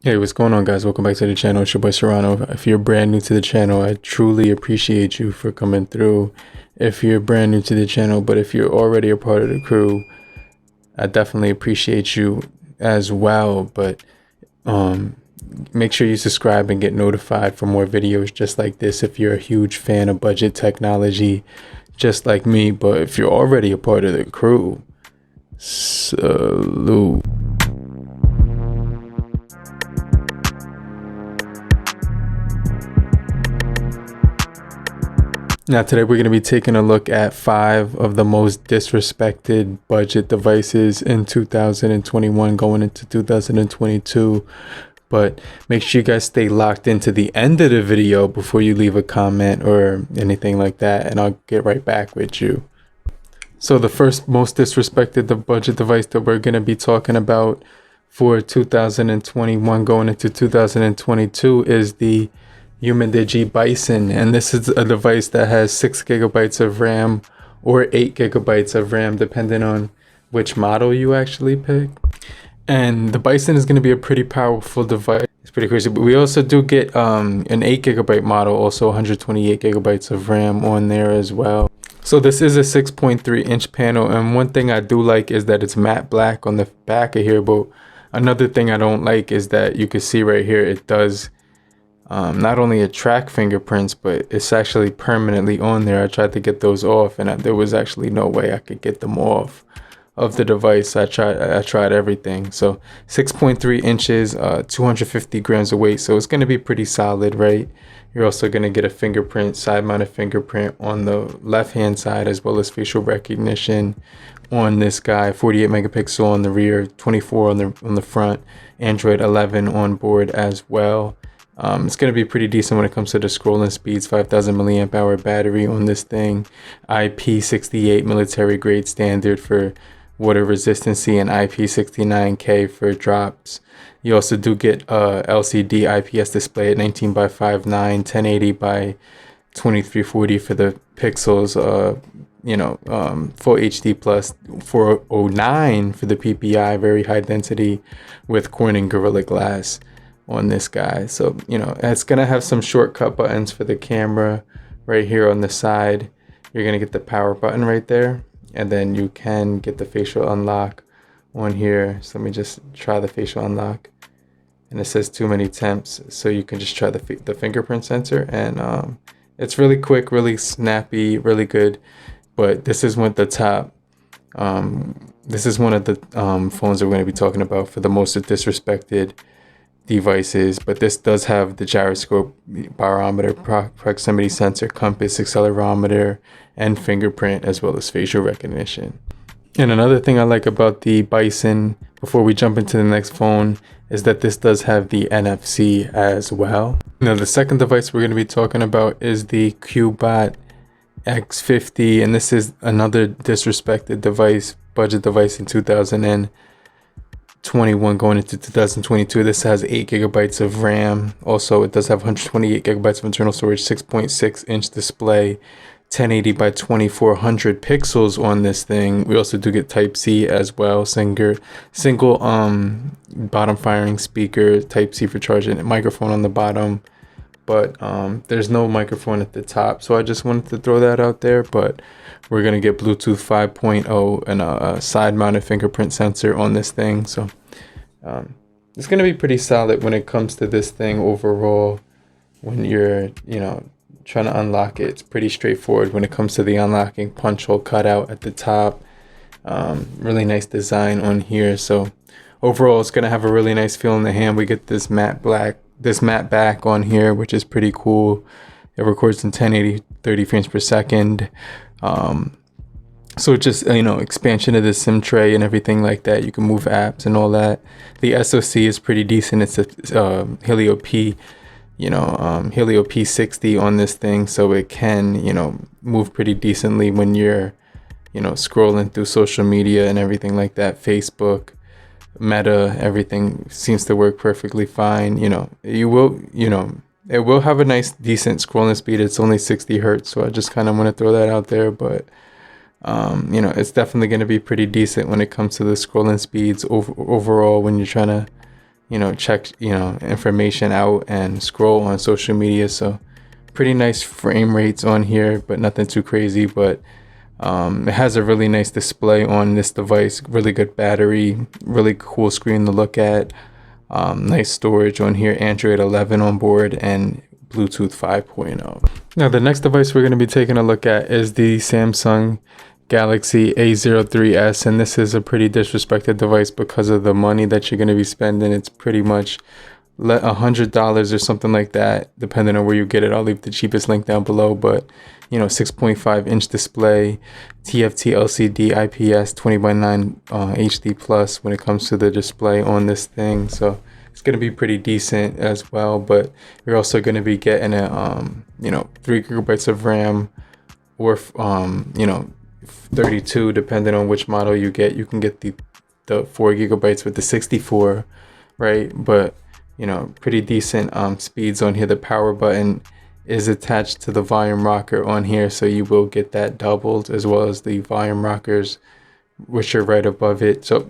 Hey, what's going on, guys? Welcome back to the channel. It's your boy Cyrano. If you're brand new to the channel, I truly appreciate you for coming through. If you're brand new to the channel, but if you're already a part of the crew, I definitely appreciate you as well. But make sure you subscribe and get notified for more videos just like this if you're a huge fan of budget technology, just like me. But if you're already a part of the crew, salute. Now today we're going to be taking a look at 5 of the most disrespected budget devices in 2021 going into 2022. But make sure you guys stay locked into the end of the video before you leave a comment or anything like that, and I'll get right back with you. So the first most disrespected budget device that we're going to be talking about for 2021 going into 2022 is the Digi Bison, and this is a device that has 6 gigabytes of RAM or 8 gigabytes of RAM depending on which model you actually pick. And the Bison is going to be a pretty powerful device. It's pretty crazy, but we also do get an 8 gigabyte model, also 128 gigabytes of RAM on there as well. So this is a 6.3 inch panel, and one thing I do like is that it's matte black on the back of here, but another thing I don't like is that you can see right here it does not only attract fingerprints, but it's actually permanently on there. I tried to get those off, and there was actually no way I could get them off of the device. I tried everything. So 6.3 inches, 250 grams of weight, so it's going to be pretty solid, right? You're also going to get a fingerprint, side-mounted fingerprint on the left-hand side, as well as facial recognition on this guy. 48 megapixel on the rear, 24 on the front, Android 11 on board as well. It's going to be pretty decent when it comes to the scrolling speeds. 5,000 milliamp hour battery on this thing, IP68 military grade standard for water resistancy, and IP69K for drops. You also do get LCD IPS display at 19 by 5.9, 1080 by 2340 for the pixels. Full HD plus 409 for the PPI, very high density with Corning Gorilla Glass on this guy. So it's gonna have some shortcut buttons for the camera right here on the side. You're gonna get the power button right there, and then you can get the facial unlock on here. So let me just try the facial unlock, and it says too many temps, so you can just try the fingerprint sensor, and it's really quick, really snappy, really good. But this is one of the top this is one of the phones that we're going to be talking about for the most disrespected devices. But this does have the gyroscope, barometer, proximity sensor, compass, accelerometer, and fingerprint, as well as facial recognition. And another thing I like about the Bison, before we jump into the next phone, is that this does have the NFC as well. Now the second device we're going to be talking about is the Cubot X50, and this is another disrespected device, budget device in 2021 going into 2022. This has 8 gigabytes of RAM. Also, it does have 128 gigabytes of internal storage, 6.6 inch display, 1080 by 2400 pixels on this thing. We also do get Type-C as well, single bottom firing speaker, Type-C for charging, microphone on the bottom, but there's no microphone at the top, so I just wanted to throw that out there. But we're gonna get Bluetooth 5.0 and a side-mounted fingerprint sensor on this thing, so it's gonna be pretty solid when it comes to this thing overall. When you're trying to unlock it, it's pretty straightforward when it comes to the unlocking. Punch hole cutout at the top, really nice design on here. So overall, it's gonna have a really nice feel in the hand. We get this matte back on here, which is pretty cool. It records in 1080 30 frames per second. So just expansion of the SIM tray and everything like that. You can move apps and all that. The SoC is pretty decent. It's a Helio P60 on this thing, so it can move pretty decently when you're scrolling through social media and everything like that. Facebook, Meta, everything seems to work perfectly fine. It will have a nice decent scrolling speed. It's only 60 hertz, so I just kind of want to throw that out there. But it's definitely going to be pretty decent when it comes to the scrolling speeds overall when you're trying to check information out and scroll on social media. So pretty nice frame rates on here, but nothing too crazy. But it has a really nice display on this device, really good battery, really cool screen to look at. Nice storage on here, Android 11 on board, and Bluetooth 5.0. Now the next device we're going to be taking a look at is the Samsung Galaxy A03s, and this is a pretty disrespected device because of the money that you're going to be spending. It's pretty much $100 or something like that, depending on where you get it. I'll leave the cheapest link down below, but 6.5-inch display, TFT LCD IPS 20:9 HD plus when it comes to the display on this thing. So it's going to be pretty decent as well, but you're also going to be getting a 3 gigabytes of RAM, or 32, depending on which model you get. You can get the 4 gigabytes with the 64, right? But pretty decent speeds on here. The power button is attached to the volume rocker on here, so you will get that doubled, as well as the volume rockers, which are right above it. So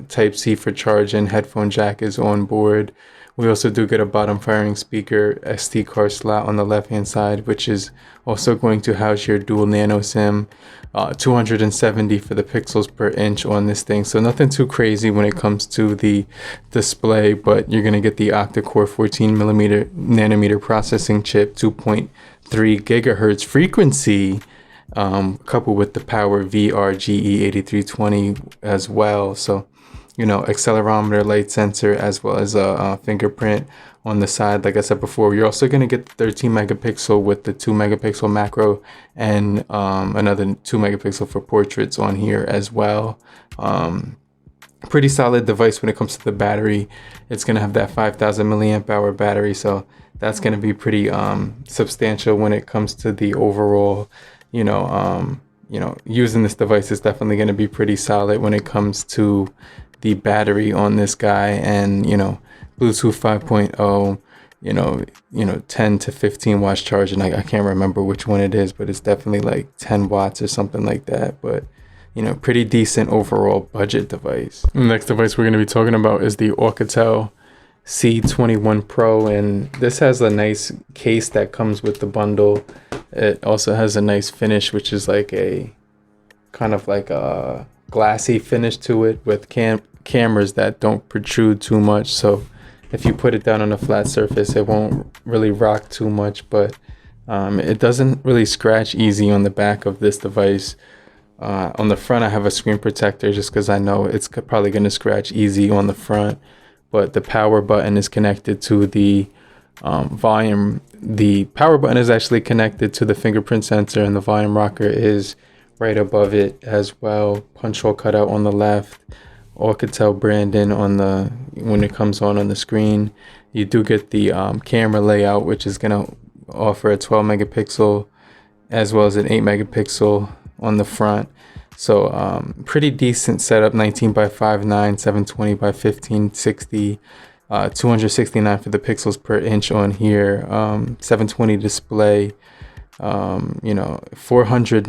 type C for charging, headphone jack is on board. We also do get a bottom firing speaker, SD card slot on the left hand side, which is also going to house your dual nano SIM. 270 for the pixels per inch on this thing, so nothing too crazy when it comes to the display, but you're going to get the octa-core 14 nanometer processing chip, 2.3 gigahertz frequency, coupled with the power VRGE8320 as well. So accelerometer, light sensor, as well as a fingerprint on the side. Like I said before, you're also going to get 13 megapixel with the 2 megapixel macro, and another 2 megapixel for portraits on here as well. Pretty solid device when it comes to the battery. It's going to have that 5,000 milliamp hour battery, so that's going to be pretty substantial when it comes to the overall, using this device is definitely going to be pretty solid when it comes to the battery on this guy. And Bluetooth 5.0, 10 to 15 watts charging. I can't remember which one it is, but it's definitely like 10 watts or something like that. But pretty decent overall budget device. The next device we're going to be talking about is the Alcatel C21 Pro, and this has a nice case that comes with the bundle. It also has a nice finish, which is like a kind of like a glassy finish to it, with cameras that don't protrude too much. So if you put it down on a flat surface, it won't really rock too much, but it doesn't really scratch easy on the back of this device. On the front, I have a screen protector just because I know it's probably going to scratch easy on the front, but the power button is connected to the volume. The power button is actually connected to the fingerprint sensor, and the volume rocker is right above it as well. Punch hole cutout on the left, Alcatel branding on the when it comes on the screen. You do get the camera layout, which is going to offer a 12 megapixel as well as an 8 megapixel on the front. So pretty decent setup. 19 by 5.9, 720 by 1560, 269 for the pixels per inch on here. 720 display. 400.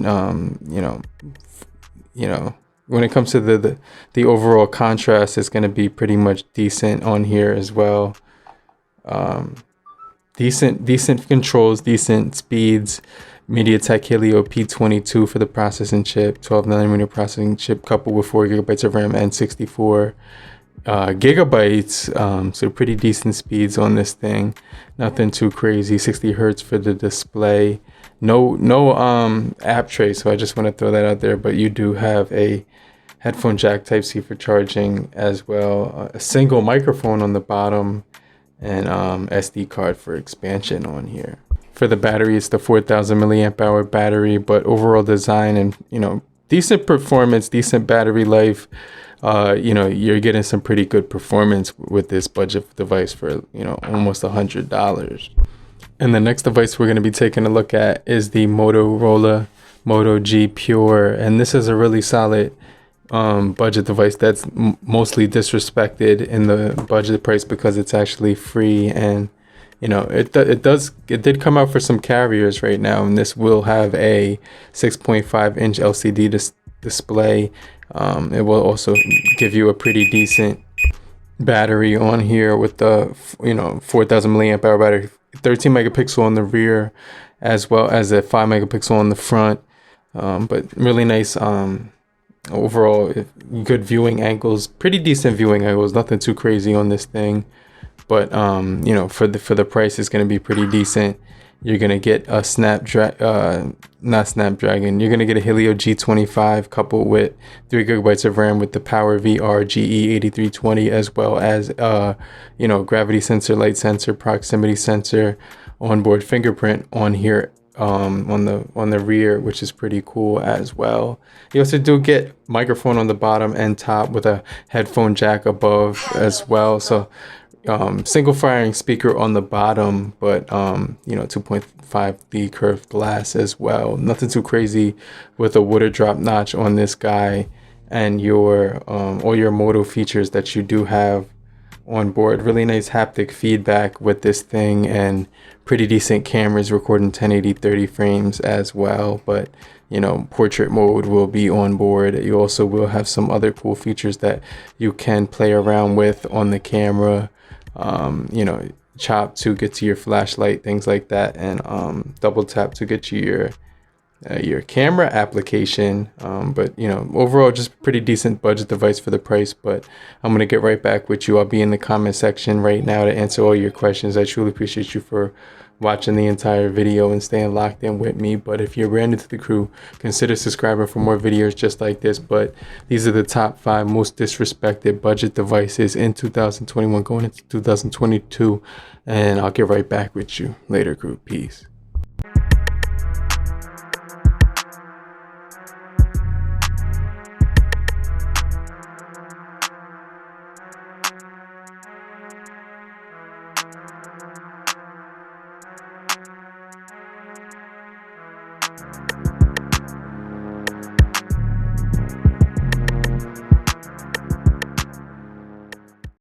When it comes to the overall contrast, it's going to be pretty much decent on here as well. Decent controls, decent speeds. MediaTek Helio P22 for the processing chip, 12 nanometer processing chip, coupled with 4 gigabytes of RAM and 64 gigabytes. So pretty decent speeds on this thing. Nothing too crazy. 60 hertz for the display. No app tray, so I just want to throw that out there. But you do have a headphone jack, Type C for charging as well. A single microphone on the bottom, and SD card for expansion on here. For the battery, it's the 4,000 milliamp hour battery, but overall design and decent performance, decent battery life. You're getting some pretty good performance with this budget device for almost $100. And the next device we're going to be taking a look at is the Motorola Moto G Pure, and this is a really solid budget device that's mostly disrespected in the budget price because it's actually free. And it did come out for some carriers right now, and this will have a 6.5-inch LCD display. It will also give you a pretty battery on here with the 4,000 milliamp hour battery, 13 megapixel on the rear, as well as a 5 megapixel on the front. But really nice overall, good viewing angles, pretty decent viewing angles, nothing too crazy on this thing. But for the price, it's going to be pretty decent. You're going to get a not Snapdragon, you're going to get a Helio G25 coupled with 3 gigabytes of RAM with the Power VR GE8320, as well as gravity sensor, light sensor, proximity sensor, onboard fingerprint on here, on the rear, which is pretty cool as well. You also do get microphone on the bottom and top with a headphone jack above as well. So single firing speaker on the bottom, but 2.5D curved glass as well. Nothing too crazy, with a water drop notch on this guy, and your all your Moto features that you do have on board. Really nice haptic feedback with this thing, and pretty decent cameras recording 1080 30 frames as well. But portrait mode will be on board. You also will have some other cool features that you can play around with on the camera. Chop to get to your flashlight, things like that, and double tap to get you your camera application. But overall, just pretty decent budget device for the price. But I'm gonna get right back with you. I'll be in the comment section right now to answer all your questions. I truly appreciate you for watching the entire video and staying locked in with me. But if you're brand new to the crew, consider subscribing for more videos just like this. But these are the top 5 most disrespected budget devices in 2021 going into 2022, and I'll get right back with you later, crew. Peace.